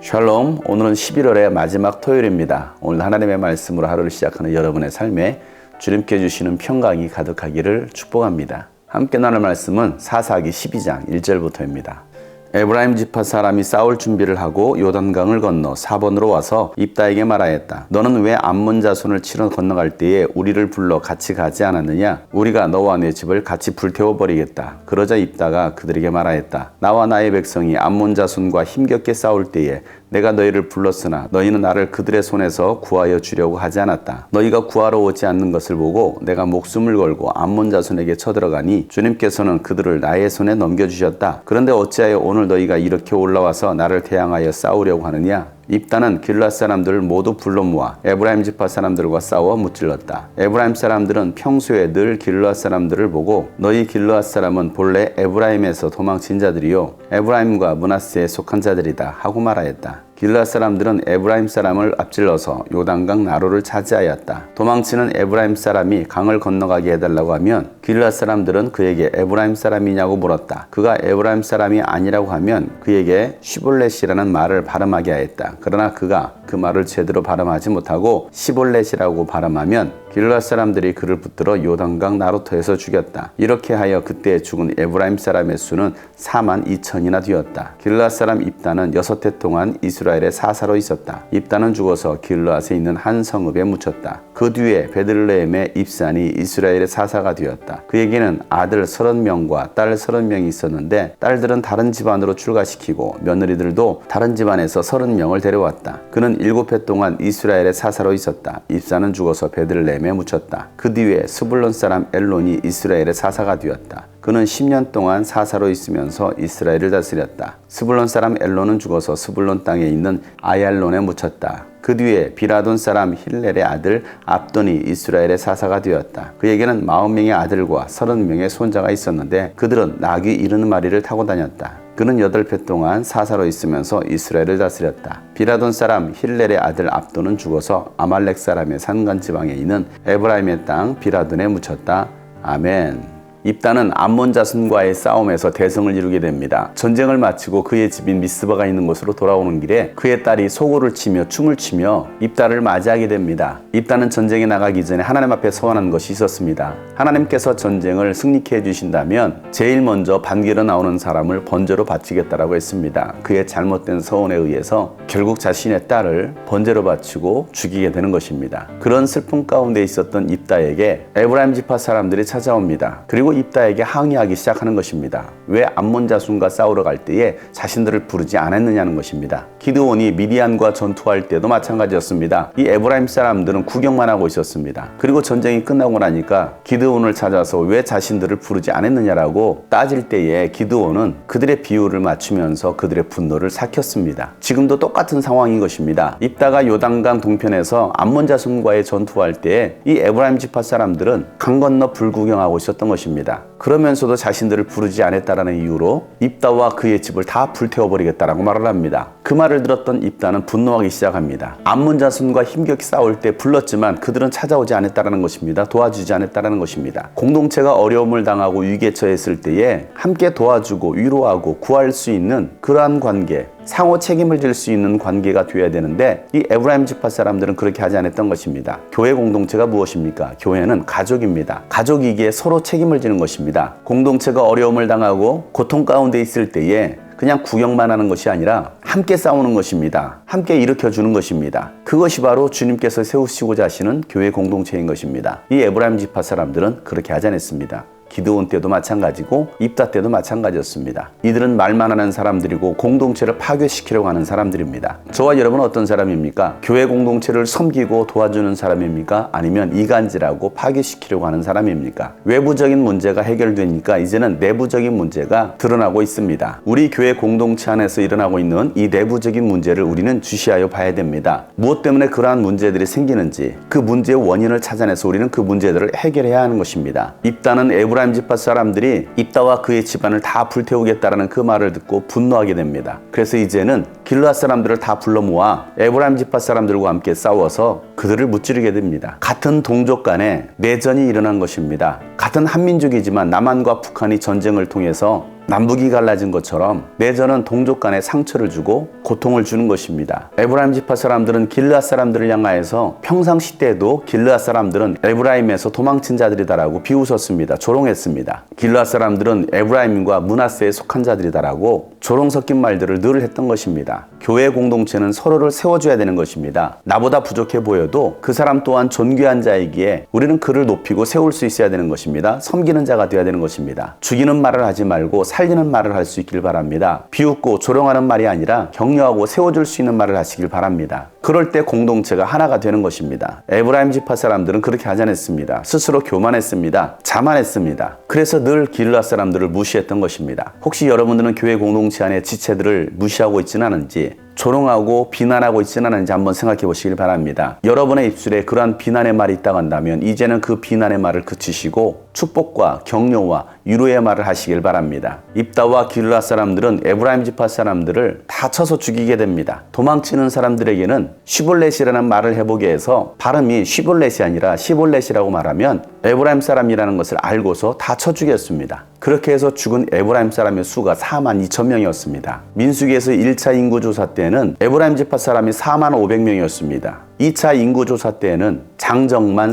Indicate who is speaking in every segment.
Speaker 1: 샬롬, 오늘은 11월의 마지막 토요일입니다. 오늘 하나님의 말씀으로 하루를 시작하는 여러분의 삶에 주님께 주시는 평강이 가득하기를 축복합니다. 함께 나눌 말씀은 사사기 12장 1절부터입니다. 에브라임 지파 사람이 싸울 준비를 하고 요단강을 건너 사본으로 와서 입다에게 말하였다. 너는 왜 암몬 자손을 치러 건너갈 때에 우리를 불러 같이 가지 않았느냐? 우리가 너와 내 집을 같이 불태워버리겠다. 그러자 입다가 그들에게 말하였다. 나와 나의 백성이 암몬 자손과 힘겹게 싸울 때에 내가 너희를 불렀으나 너희는 나를 그들의 손에서 구하여 주려고 하지 않았다. 너희가 구하러 오지 않는 것을 보고 내가 목숨을 걸고 암몬 자손에게 쳐들어가니 주님께서는 그들을 나의 손에 넘겨주셨다. 그런데 어찌하여 오늘 너희가 이렇게 올라와서 나를 대항하여 싸우려고 하느냐? 입다는 길르앗 사람들을 모두 불러 모아 에브라임 지파 사람들과 싸워 무찔렀다. 에브라임 사람들은 평소에 늘 길르앗 사람들을 보고 너희 길르앗 사람은 본래 에브라임에서 도망친 자들이요 에브라임과 므낫세에 속한 자들이다 하고 말하였다. 길르앗 사람들은 에브라임 사람을 앞질러서 요단강 나루를 차지하였다. 도망치는 에브라임 사람이 강을 건너가게 해달라고 하면 길르앗 사람들은 그에게 에브라임 사람이냐고 물었다. 그가 에브라임 사람이 아니라고 하면 그에게 시볼렛이라는 말을 발음하게 하였다. 그러나 그가 그 말을 제대로 발음하지 못하고 시볼렛이라고 발음하면 길르앗 사람들이 그를 붙들어 요단강 나루터에서 죽였다. 이렇게 하여 그때 죽은 에브라임 사람의 수는 42,000이나 되었다. 길르앗 사람 입다는 6해 동안 이스라엘의 사사로 있었다. 입다는 죽어서 길르앗에 있는 한 성읍에 묻혔다. 그 뒤에 베들레헴의 입산이 이스라엘의 사사가 되었다. 그에게는 아들 30명과 딸 30명이 있었는데 딸들은 다른 집안으로 출가시키고 며느리들도 다른 집안에서 30명을 데려왔다. 그는 7해 동안 이스라엘의 사사로 있었다. 입산은 죽어서 베들레헴에 묻혔다. 그 뒤에 스불론 사람 엘론이 이스라엘의 사사가 되었다. 그는 10년 동안 사사로 있으면서 이스라엘을 다스렸다. 스불론 사람 엘론은 죽어서 스불론 땅에 있는 아얄론에 묻혔다. 그 뒤에 비라돈 사람 힐렐의 아들 압돈이 이스라엘의 사사가 되었다. 그에게는 40명의 아들과 30명의 손자가 있었는데 그들은 나귀 70마리를 타고 다녔다. 그는 8해 동안 사사로 있으면서 이스라엘을 다스렸다. 비라돈 사람 힐렐의 아들 압돈은 죽어서 아말렉 사람의 산간 지방에 있는 에브라임의 땅 비라돈에 묻혔다. 아멘. 입다는 암몬 자손과의 싸움에서 대성을 이루게 됩니다. 전쟁을 마치고 그의 집인 미스바가 있는 곳으로 돌아오는 길에 그의 딸이 소고를 치며 춤을 추며 입다를 맞이하게 됩니다. 입다는 전쟁에 나가기 전에 하나님 앞에 서원한 것이 있었습니다. 하나님께서 전쟁을 승리케 해주신다면 제일 먼저 반기로 나오는 사람을 번제로 바치겠다라고 했습니다. 그의 잘못된 서원에 의해서 결국 자신의 딸을 번제로 바치고 죽이게 되는 것입니다. 그런 슬픔 가운데 있었던 입다에게 에브라임 지파 사람들이 찾아옵니다. 그리고 입다에게 항의하기 시작하는 것입니다. 왜 암몬 자손과 싸우러 갈 때에 자신들을 부르지 않았느냐는 것입니다. 기드온이 미디안과 전투할 때도 마찬가지였습니다. 이 에브라임 사람들은 구경만 하고 있었습니다. 그리고 전쟁이 끝나고 나니까 기드온을 찾아서 왜 자신들을 부르지 않았느냐라고 따질 때에 기드온은 그들의 비유를 맞추면서 그들의 분노를 삭혔습니다. 지금도 똑같은 상황인 것입니다. 입다가 요단강 동편에서 암몬 자손과의 전투할 때에 이 에브라임 지파 사람들은 강 건너 불구경하고 있었던 것입니다. 그러면서도 자신들을 부르지 않았다라는 이유로 입다와 그의 집을 다 불태워버리겠다라고 말을 합니다. 그 말을 들었던 입다는 분노하기 시작합니다. 암몬 자손과 힘겹게 싸울 때 불렀지만 그들은 찾아오지 않았다라는 것입니다. 도와주지 않았다라는 것입니다. 공동체가 어려움을 당하고 위기에 처했을 때에 함께 도와주고 위로하고 구할 수 있는 그러한 관계, 상호 책임을 질 수 있는 관계가 되어야 되는데 이 에브라임 지파 사람들은 그렇게 하지 않았던 것입니다. 교회 공동체가 무엇입니까? 교회는 가족입니다. 가족이기에 서로 책임을 지는 것입니다. 공동체가 어려움을 당하고 고통 가운데 있을 때에 그냥 구경만 하는 것이 아니라 함께 싸우는 것입니다. 함께 일으켜주는 것입니다. 그것이 바로 주님께서 세우시고자 하시는 교회 공동체인 것입니다. 이 에브라임 지파 사람들은 그렇게 하지 않았습니다. 기드온 때도 마찬가지고 입다 때도 마찬가지였습니다. 이들은 말만 하는 사람들이고 공동체를 파괴시키려고 하는 사람들입니다. 저와 여러분은 어떤 사람입니까? 교회 공동체를 섬기고 도와주는 사람입니까? 아니면 이간질하고 파괴시키려고 하는 사람입니까? 외부적인 문제가 해결되니까 이제는 내부적인 문제가 드러나고 있습니다. 우리 교회 공동체 안에서 일어나고 있는 이 내부적인 문제를 우리는 주시하여 봐야 됩니다. 무엇 때문에 그러한 문제들이 생기는지 그 문제의 원인을 찾아내서 우리는 그 문제들을 해결해야 하는 것입니다. 입다는 에브라임 지파 사람들이 입다와 그의 집안을 다 불태우겠다라는 그 말을 듣고 분노하게 됩니다. 그래서 이제는 길르앗 사람들을 다 불러 모아 에브라임 지파 사람들과 함께 싸워서 그들을 무찌르게 됩니다. 같은 동족 간에 내전이 일어난 것입니다. 같은 한민족이지만 남한과 북한이 전쟁을 통해서 남북이 갈라진 것처럼 내전은 동족 간에 상처를 주고 고통을 주는 것입니다. 에브라임 지파 사람들은 길르앗 사람들을 향하여서 평상시 때에도 길르앗 사람들은 에브라임에서 도망친 자들이다라고 비웃었습니다. 조롱했습니다. 길르앗 사람들은 에브라임과 므낫세에 속한 자들이다라고 조롱 섞인 말들을 늘 했던 것입니다. 교회 공동체는 서로를 세워줘야 되는 것입니다. 나보다 부족해 보여도 그 사람 또한 존귀한 자이기에 우리는 그를 높이고 세울 수 있어야 되는 것입니다. 섬기는 자가 되어야 되는 것입니다. 죽이는 말을 하지 말고 살리는 말을 할 수 있길 바랍니다. 비웃고 조롱하는 말이 아니라 격려하고 세워줄 수 있는 말을 하시길 바랍니다. 그럴 때 공동체가 하나가 되는 것입니다. 에브라임 지파 사람들은 그렇게 하지 않았습니다. 스스로 교만했습니다. 자만했습니다. 그래서 늘 길르앗 사람들을 무시했던 것입니다. 혹시 여러분들은 교회 공동체 안에 지체들을 무시하고 있지는 않은지, 조롱하고 비난하고 있지는 않은지 한번 생각해 보시길 바랍니다. 여러분의 입술에 그러한 비난의 말이 있다고 한다면 이제는 그 비난의 말을 그치시고 축복과 격려와 위로의 말을 하시길 바랍니다. 입다와 길르앗 사람들은 에브라임 지파 사람들을 다 쳐서 죽이게 됩니다. 도망치는 사람들에게는 시볼렛이라는 말을 해보게 해서 발음이 시볼렛이 아니라 시볼렛이라고 말하면 에브라임 사람이라는 것을 알고서 다 쳐 죽였습니다. 그렇게 해서 죽은 에브라임 사람의 수가 42,000명이었습니다. 민수기에서 1차 인구조사 때에는 에브라임 지파 사람이 45,000명이었습니다. 2차 인구조사 때에는 장정만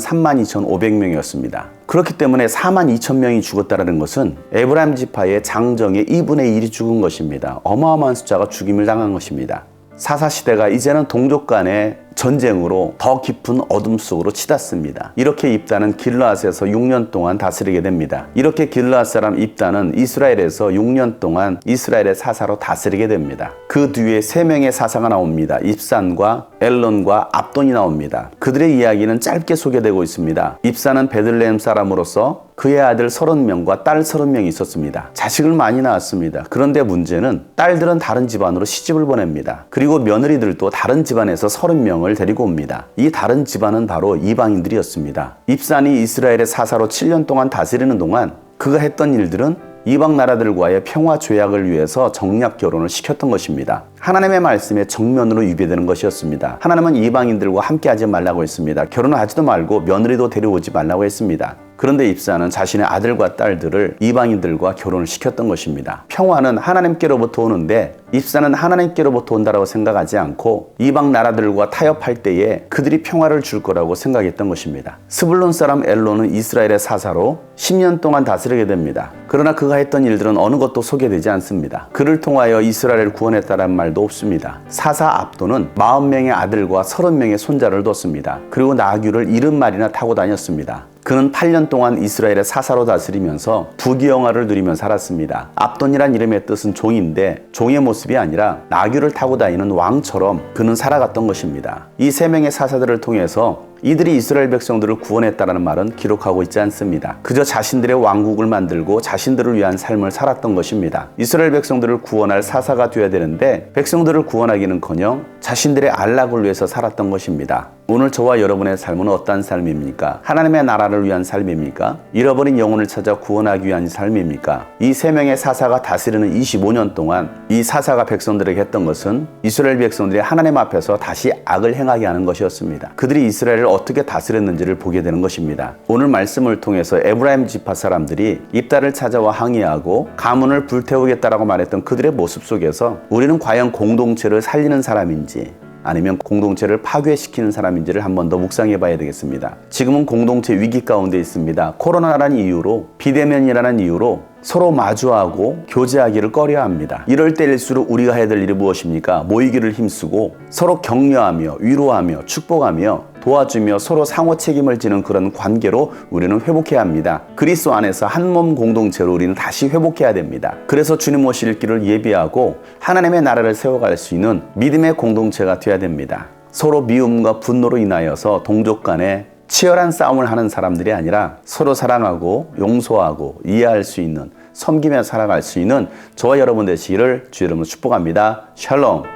Speaker 1: 32,500명이었습니다. 그렇기 때문에 42,000명이 죽었다는 것은 에브라임 지파의 장정의 2분의 1이 죽은 것입니다. 어마어마한 숫자가 죽임을 당한 것입니다. 사사시대가 이제는 동족 간의 전쟁으로 더 깊은 어둠 속으로 치닫습니다. 이렇게 입다는 길르앗에서 6년 동안 다스리게 됩니다. 이렇게 길르앗 사람 입다는 이스라엘에서 6년 동안 이스라엘의 사사로 다스리게 됩니다. 그 뒤에 3명의 사사가 나옵니다. 입산과 엘론과 압돈이 나옵니다. 그들의 이야기는 짧게 소개되고 있습니다. 입산은 베들레헴 사람으로서 그의 아들 30명과 딸 30명이 있었습니다. 자식을 많이 낳았습니다. 그런데 문제는 딸들은 다른 집안으로 시집을 보냅니다. 그리고 며느리들도 다른 집안에서 30명을 데리고 옵니다. 이 다른 집안은 바로 이방인들이었습니다. 입산이 이스라엘의 사사로 7년 동안 다스리는 동안 그가 했던 일들은 이방 나라들과의 평화 조약을 위해서 정략 결혼을 시켰던 것입니다. 하나님의 말씀에 정면으로 위배되는 것이었습니다. 하나님은 이방인들과 함께하지 말라고 했습니다. 결혼을 하지도 말고 며느리도 데려오지 말라고 했습니다. 그런데 입사는 자신의 아들과 딸들을 이방인들과 결혼을 시켰던 것입니다. 평화는 하나님께로부터 오는데 입사는 하나님께로부터 온다고 생각하지 않고 이방 나라들과 타협할 때에 그들이 평화를 줄 거라고 생각했던 것입니다. 스불론 사람 엘론은 이스라엘의 사사로 10년 동안 다스리게 됩니다. 그러나 그가 했던 일들은 어느 것도 소개되지 않습니다. 그를 통하여 이스라엘을 구원했다는 말도 없습니다. 사사 압도는 40명의 아들과 30명의 손자를 뒀습니다. 그리고 나귀를 70마리나 타고 다녔습니다. 그는 8년 동안 이스라엘의 사사로 다스리면서 부귀영화를 누리며 살았습니다. 압돈이란 이름의 뜻은 종인데 종의 모습이 아니라 나귀를 타고 다니는 왕처럼 그는 살아갔던 것입니다. 이 3명의 사사들을 통해서 이들이 이스라엘 백성들을 구원했다는 말은 기록하고 있지 않습니다. 그저 자신들의 왕국을 만들고 자신들을 위한 삶을 살았던 것입니다. 이스라엘 백성들을 구원할 사사가 되어야 되는데 백성들을 구원하기는커녕 자신들의 안락을 위해서 살았던 것입니다. 오늘 저와 여러분의 삶은 어떤 삶입니까? 하나님의 나라를 위한 삶입니까? 잃어버린 영혼을 찾아 구원하기 위한 삶입니까? 이 3명의 사사가 다스리는 25년 동안 이 사사가 백성들에게 했던 것은 이스라엘 백성들이 하나님 앞에서 다시 악을 행하게 하는 것이었습니다. 그들이 이스라엘을 어떻게 다스렸는지를 보게 되는 것입니다. 오늘 말씀을 통해서 에브라임 지파 사람들이 입다를 찾아와 항의하고 가문을 불태우겠다라고 말했던 그들의 모습 속에서 우리는 과연 공동체를 살리는 사람인지 아니면 공동체를 파괴시키는 사람인지를 한 번 더 묵상해 봐야 되겠습니다. 지금은 공동체 위기 가운데 있습니다. 코로나라는 이유로, 비대면이라는 이유로 서로 마주하고 교제하기를 꺼려합니다. 이럴 때일수록 우리가 해야 될 일이 무엇입니까? 모이기를 힘쓰고 서로 격려하며 위로하며 축복하며 도와주며 서로 상호 책임을 지는 그런 관계로 우리는 회복해야 합니다. 그리스도 안에서 한 몸 공동체로 우리는 다시 회복해야 됩니다. 그래서 주님 오실 길을 예비하고 하나님의 나라를 세워갈 수 있는 믿음의 공동체가 되어야 됩니다. 서로 미움과 분노로 인하여서 동족 간에 치열한 싸움을 하는 사람들이 아니라 서로 사랑하고 용서하고 이해할 수 있는, 섬기며 살아갈 수 있는 저와 여러분 되시기를 주 이름으로 축복합니다. 샬롬.